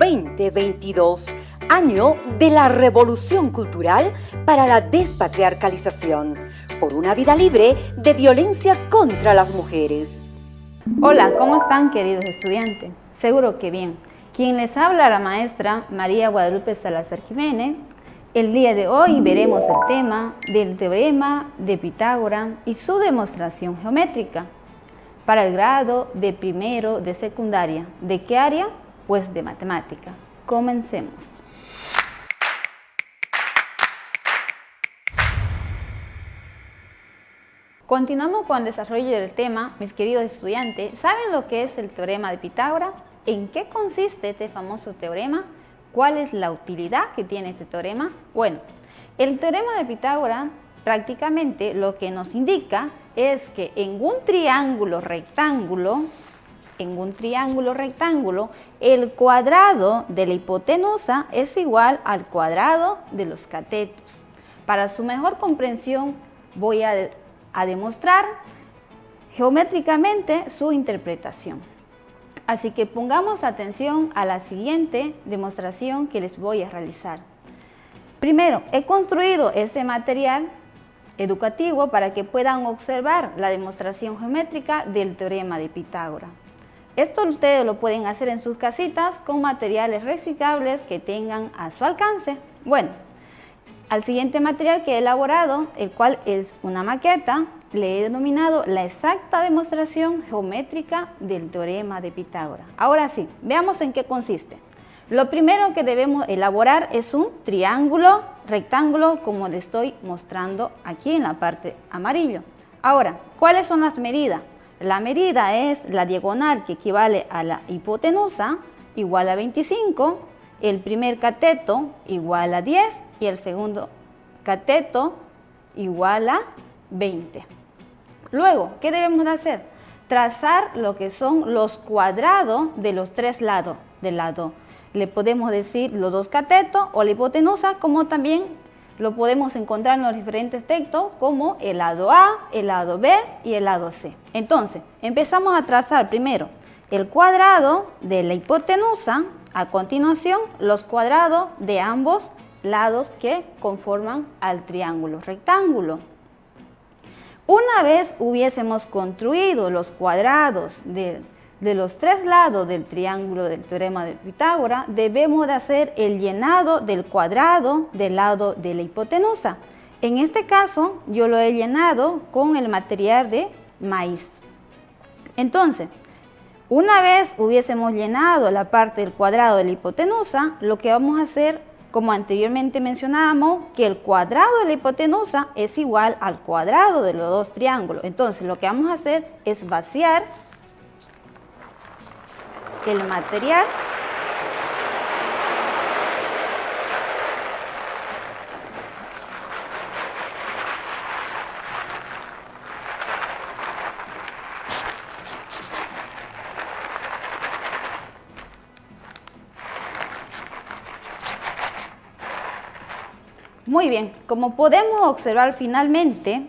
2022, año de la Revolución Cultural para la Despatriarcalización, por una vida libre de violencia contra las mujeres. Hola, ¿cómo están, queridos estudiantes? Seguro que bien. Quien les habla, la maestra María Guadalupe Salazar Jiménez. El día de hoy veremos el tema del teorema de Pitágoras y su demostración geométrica para el grado de primero de secundaria. ¿De qué área? Pues de matemática. Comencemos. Continuamos con el desarrollo del tema, mis queridos estudiantes. ¿Saben lo que es el teorema de Pitágoras? ¿En qué consiste este famoso teorema? ¿Cuál es la utilidad que tiene este teorema? Bueno, el teorema de Pitágoras prácticamente lo que nos indica es que en un triángulo rectángulo, el cuadrado de la hipotenusa es igual al cuadrado de los catetos. Para su mejor comprensión voy a demostrar geométricamente su interpretación. Así que pongamos atención a la siguiente demostración que les voy a realizar. Primero, he construido este material educativo para que puedan observar la demostración geométrica del teorema de Pitágoras. Esto ustedes lo pueden hacer en sus casitas con materiales reciclables que tengan a su alcance. Bueno, al siguiente material que he elaborado, el cual es una maqueta, le he denominado la exacta demostración geométrica del teorema de Pitágoras. Ahora sí, veamos en qué consiste. Lo primero que debemos elaborar es un triángulo rectángulo, como le estoy mostrando aquí en la parte amarillo. Ahora, ¿cuáles son las medidas? La medida es la diagonal, que equivale a la hipotenusa, igual a 25, el primer cateto igual a 10 y el segundo cateto igual a 20. Luego, ¿qué debemos de hacer? Trazar lo que son los cuadrados de los tres lados del lado. Le podemos decir los dos catetos o la hipotenusa, como también lo podemos encontrar en los diferentes textos como el lado A, el lado B y el lado C. Entonces, empezamos a trazar primero el cuadrado de la hipotenusa, a continuación los cuadrados de ambos lados que conforman al triángulo rectángulo. Una vez hubiésemos construido los cuadrados de los tres lados del triángulo del teorema de Pitágoras, debemos de hacer el llenado del cuadrado del lado de la hipotenusa. En este caso, yo lo he llenado con el material de maíz. Entonces, una vez hubiésemos llenado la parte del cuadrado de la hipotenusa, lo que vamos a hacer, como anteriormente mencionábamos, que el cuadrado de la hipotenusa es igual al cuadrado de los dos triángulos. Entonces, lo que vamos a hacer es vaciar el material Muy bien, como podemos observar finalmente,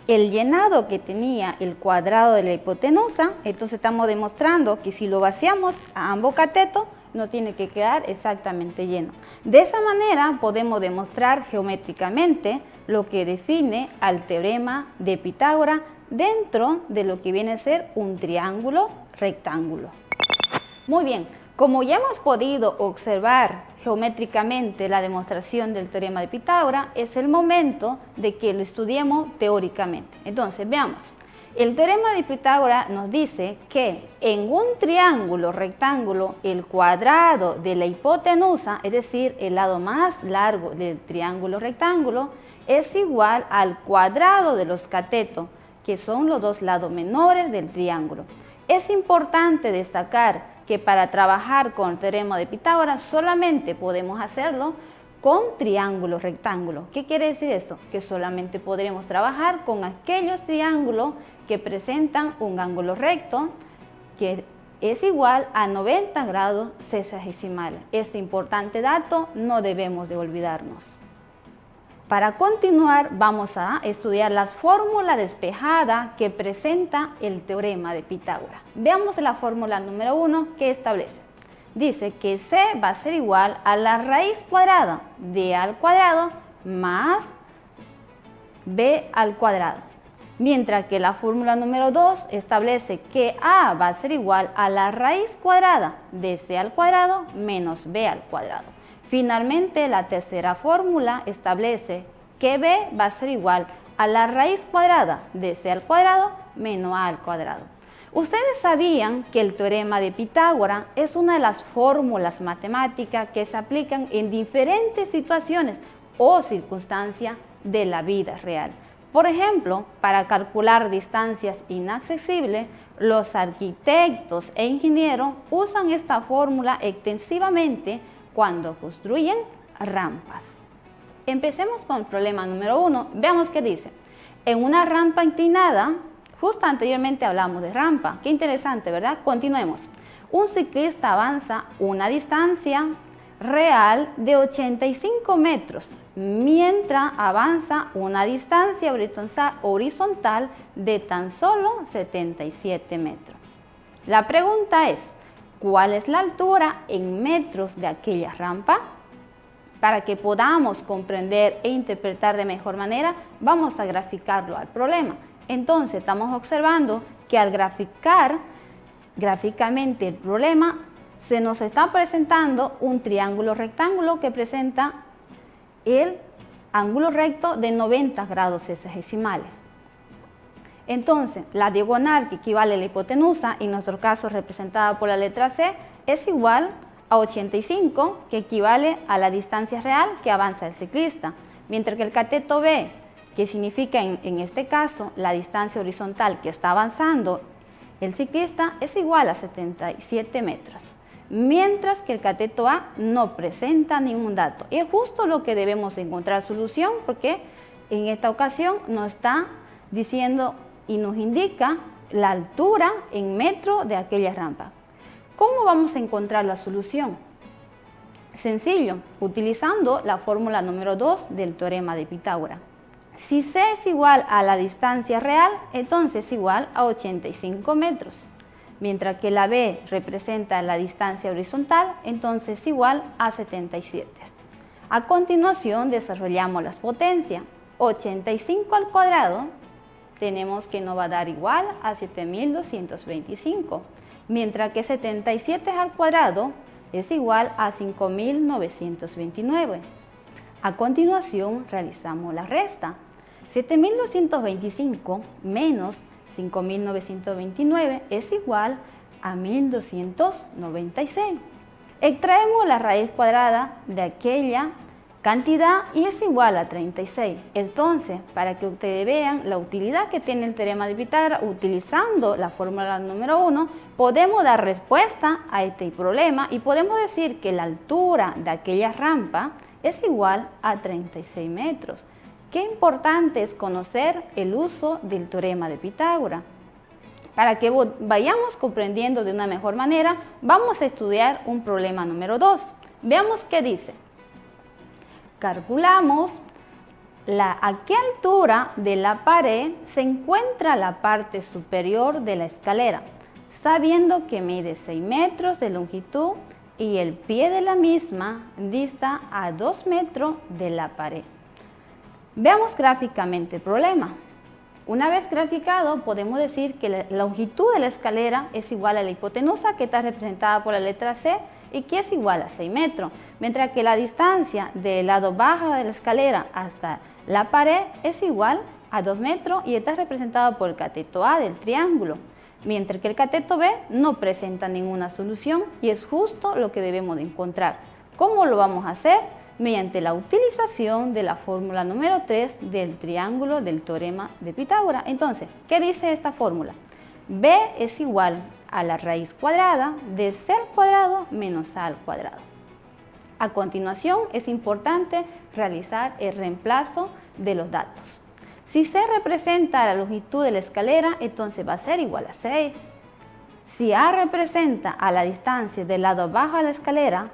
el llenado que tenía el cuadrado de la hipotenusa, entonces estamos demostrando que si lo vaciamos a ambos catetos, no tiene que quedar exactamente lleno. De esa manera podemos demostrar geométricamente lo que define al teorema de Pitágoras dentro de lo que viene a ser un triángulo rectángulo. Muy bien, como ya hemos podido observar geométricamente la demostración del teorema de Pitágoras, es el momento de que lo estudiemos teóricamente. Entonces, veamos. El teorema de Pitágoras nos dice que en un triángulo rectángulo, el cuadrado de la hipotenusa, es decir, el lado más largo del triángulo rectángulo, es igual al cuadrado de los catetos, que son los dos lados menores del triángulo. Es importante destacar que para trabajar con el teorema de Pitágoras solamente podemos hacerlo con triángulos rectángulos. ¿Qué quiere decir eso? Que solamente podremos trabajar con aquellos triángulos que presentan un ángulo recto que es igual a 90 grados sexagesimales. Este importante dato no debemos de olvidarnos. Para continuar, vamos a estudiar las fórmulas despejadas que presenta el teorema de Pitágoras. Veamos la fórmula número 1 que establece. dice que C va a ser igual a la raíz cuadrada de A al cuadrado más B al cuadrado. Mientras que la fórmula número 2 establece que A va a ser igual a la raíz cuadrada de C al cuadrado menos B al cuadrado. Finalmente, la tercera fórmula establece que B va a ser igual a la raíz cuadrada de C al cuadrado menos A al cuadrado. Ustedes sabían que el teorema de Pitágoras es una de las fórmulas matemáticas que se aplican en diferentes situaciones o circunstancias de la vida real. Por ejemplo, para calcular distancias inaccesibles, los arquitectos e ingenieros usan esta fórmula extensivamente cuando construyen rampas. Empecemos con el problema número 1. Veamos qué dice. En una rampa inclinada, justo anteriormente hablamos de rampa. Qué interesante, ¿verdad? Continuemos. Un ciclista avanza una distancia real de 85 metros, mientras avanza una distancia horizontal de tan solo 77 metros. La pregunta es, ¿cuál es la altura en metros de aquella rampa? Para que podamos comprender e interpretar de mejor manera, vamos a graficarlo al problema. Entonces, estamos observando que al graficar gráficamente el problema, se nos está presentando un triángulo rectángulo que presenta el ángulo recto de 90 grados sexagesimales. Entonces, la diagonal que equivale a la hipotenusa, en nuestro caso representada por la letra C, es igual a 85, que equivale a la distancia real que avanza el ciclista, mientras que el cateto B, que significa en este caso la distancia horizontal que está avanzando el ciclista, es igual a 77 metros. Mientras que el cateto A no presenta ningún dato. Y es justo lo que debemos encontrar solución, porque en esta ocasión nos está diciendo y nos indica la altura en metro de aquella rampa. ¿Cómo vamos a encontrar la solución? Sencillo, utilizando la fórmula número 2 del teorema de Pitágoras. Si C es igual a la distancia real, entonces es igual a 85 metros. Mientras que la B representa la distancia horizontal, entonces es igual a 77. A continuación desarrollamos las potencias. 85 al cuadrado tenemos que nos va a dar igual a 7225, mientras que 77 al cuadrado es igual a 5929. A continuación realizamos la resta. 7225 menos 5.929 es igual a 1.296. Extraemos la raíz cuadrada de aquella cantidad y es igual a 36. Entonces, para que ustedes vean la utilidad que tiene el teorema de Pitágoras, utilizando la fórmula número 1, podemos dar respuesta a este problema y podemos decir que la altura de aquella rampa es igual a 36 metros. Qué importante es conocer el uso del teorema de Pitágoras. Para que vayamos comprendiendo de una mejor manera, vamos a estudiar un problema número 2. Veamos qué dice. Calculamos a qué altura de la pared se encuentra la parte superior de la escalera, sabiendo que mide 6 metros de longitud y el pie de la misma dista a 2 metros de la pared. Veamos gráficamente el problema. Una vez graficado, podemos decir que la longitud de la escalera es igual a la hipotenusa, que está representada por la letra C, y que es igual a 6 metros, mientras que la distancia del lado bajo de la escalera hasta la pared es igual a 2 metros y está representada por el cateto A del triángulo, mientras que el cateto B no presenta ninguna solución y es justo lo que debemos de encontrar. ¿Cómo lo vamos a hacer? Mediante la utilización de la fórmula número 3 del triángulo del teorema de Pitágoras. Entonces, ¿qué dice esta fórmula? B es igual a la raíz cuadrada de C al cuadrado menos A al cuadrado. A continuación, es importante realizar el reemplazo de los datos. Si C representa la longitud de la escalera, entonces va a ser igual a 6. Si A representa a la distancia del lado bajo de la escalera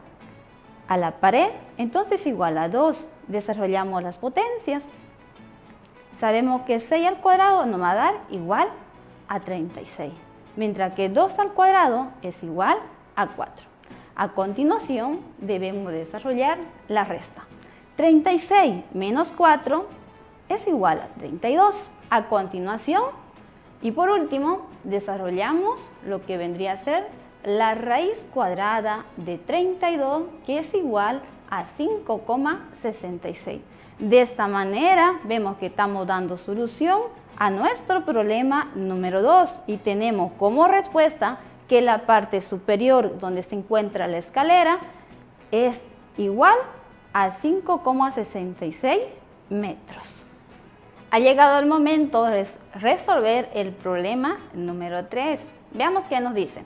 a la pared, entonces igual a 2. Desarrollamos las potencias. Sabemos que 6 al cuadrado nos va a dar igual a 36, mientras que 2 al cuadrado es igual a 4. A continuación, debemos desarrollar la resta. 36 menos 4 es igual a 32. A continuación, y por último, desarrollamos lo que vendría a ser la raíz cuadrada de 32, que es igual a 5,66. De esta manera, vemos que estamos dando solución a nuestro problema número 2 y tenemos como respuesta que la parte superior donde se encuentra la escalera es igual a 5,66 metros. Ha llegado el momento de resolver el problema número 3. Veamos qué nos dice.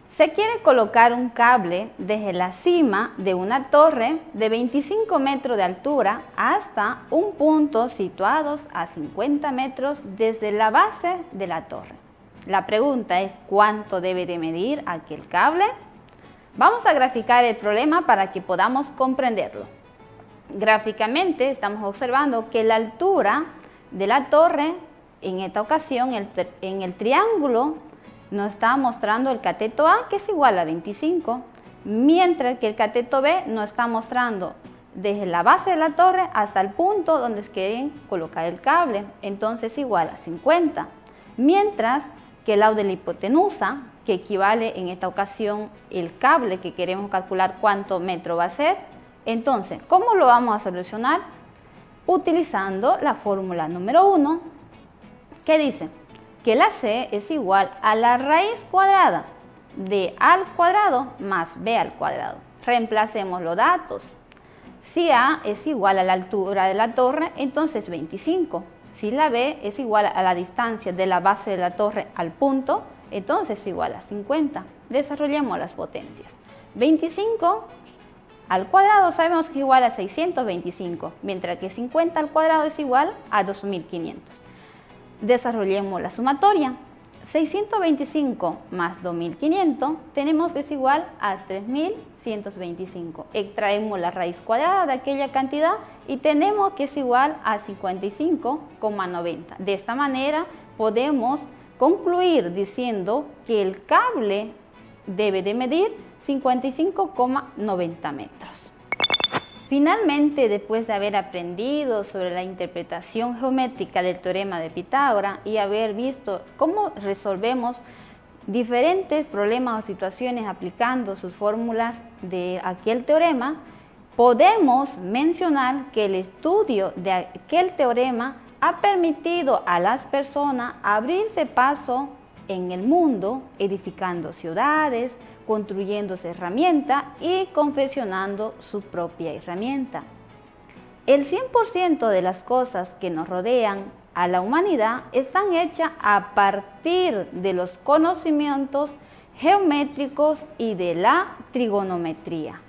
Se quiere colocar un cable desde la cima de una torre de 25 metros de altura hasta un punto situado a 50 metros desde la base de la torre. La pregunta es ¿cuánto debe de medir aquel cable? Vamos a graficar el problema para que podamos comprenderlo. Gráficamente estamos observando que la altura de la torre, en esta ocasión en el triángulo, nos está mostrando el cateto A, que es igual a 25, mientras que el cateto B nos está mostrando desde la base de la torre hasta el punto donde quieren colocar el cable, entonces igual a 50, mientras que el lado de la hipotenusa, que equivale en esta ocasión el cable que queremos calcular cuánto metro va a ser. Entonces, ¿cómo lo vamos a solucionar? Utilizando la fórmula número 1, que dice que la C es igual a la raíz cuadrada de A al cuadrado más B al cuadrado. Reemplacemos los datos. Si A es igual a la altura de la torre, entonces 25. Si la B es igual a la distancia de la base de la torre al punto, entonces igual a 50. Desarrollemos las potencias. 25 al cuadrado sabemos que es igual a 625, mientras que 50 al cuadrado es igual a 2500. Desarrollemos la sumatoria. 625 más 2500 tenemos que es igual a 3125. Extraemos la raíz cuadrada de aquella cantidad y tenemos que es igual a 55,90. De esta manera podemos concluir diciendo que el cable debe de medir 55,90 metros. Finalmente, después de haber aprendido sobre la interpretación geométrica del teorema de Pitágoras y haber visto cómo resolvemos diferentes problemas o situaciones aplicando sus fórmulas de aquel teorema, podemos mencionar que el estudio de aquel teorema ha permitido a las personas abrirse paso en el mundo, edificando ciudades, construyéndose herramientas y confeccionando su propia herramienta. El 100% de las cosas que nos rodean a la humanidad están hechas a partir de los conocimientos geométricos y de la trigonometría.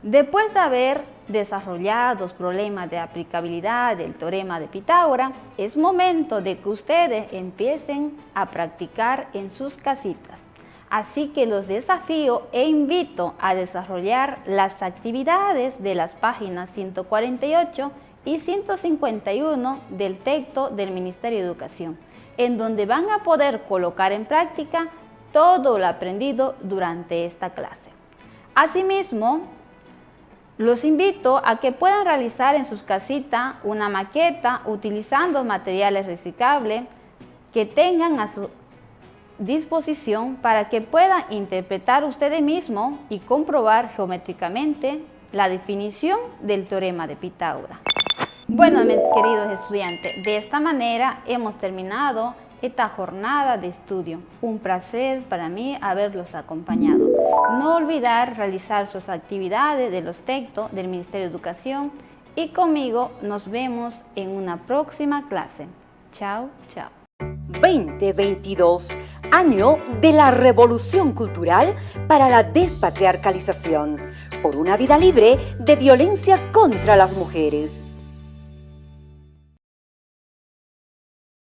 Después de haber desarrollado los problemas de aplicabilidad del teorema de Pitágoras, es momento de que ustedes empiecen a practicar en sus casitas. Así que los desafío e invito a desarrollar las actividades de las páginas 148 y 151 del texto del Ministerio de Educación, en donde van a poder colocar en práctica todo lo aprendido durante esta clase. Asimismo, los invito a que puedan realizar en sus casitas una maqueta utilizando materiales reciclables que tengan a su disposición para que puedan interpretar ustedes mismos y comprobar geométricamente la definición del teorema de Pitágoras. Bueno, mis queridos estudiantes, de esta manera hemos terminado esta jornada de estudio. Un placer para mí haberlos acompañado. No olvidar realizar sus actividades de los textos del Ministerio de Educación y conmigo nos vemos en una próxima clase. Chao, chao. 2022, año de la revolución cultural para la despatriarcalización, por una vida libre de violencia contra las mujeres.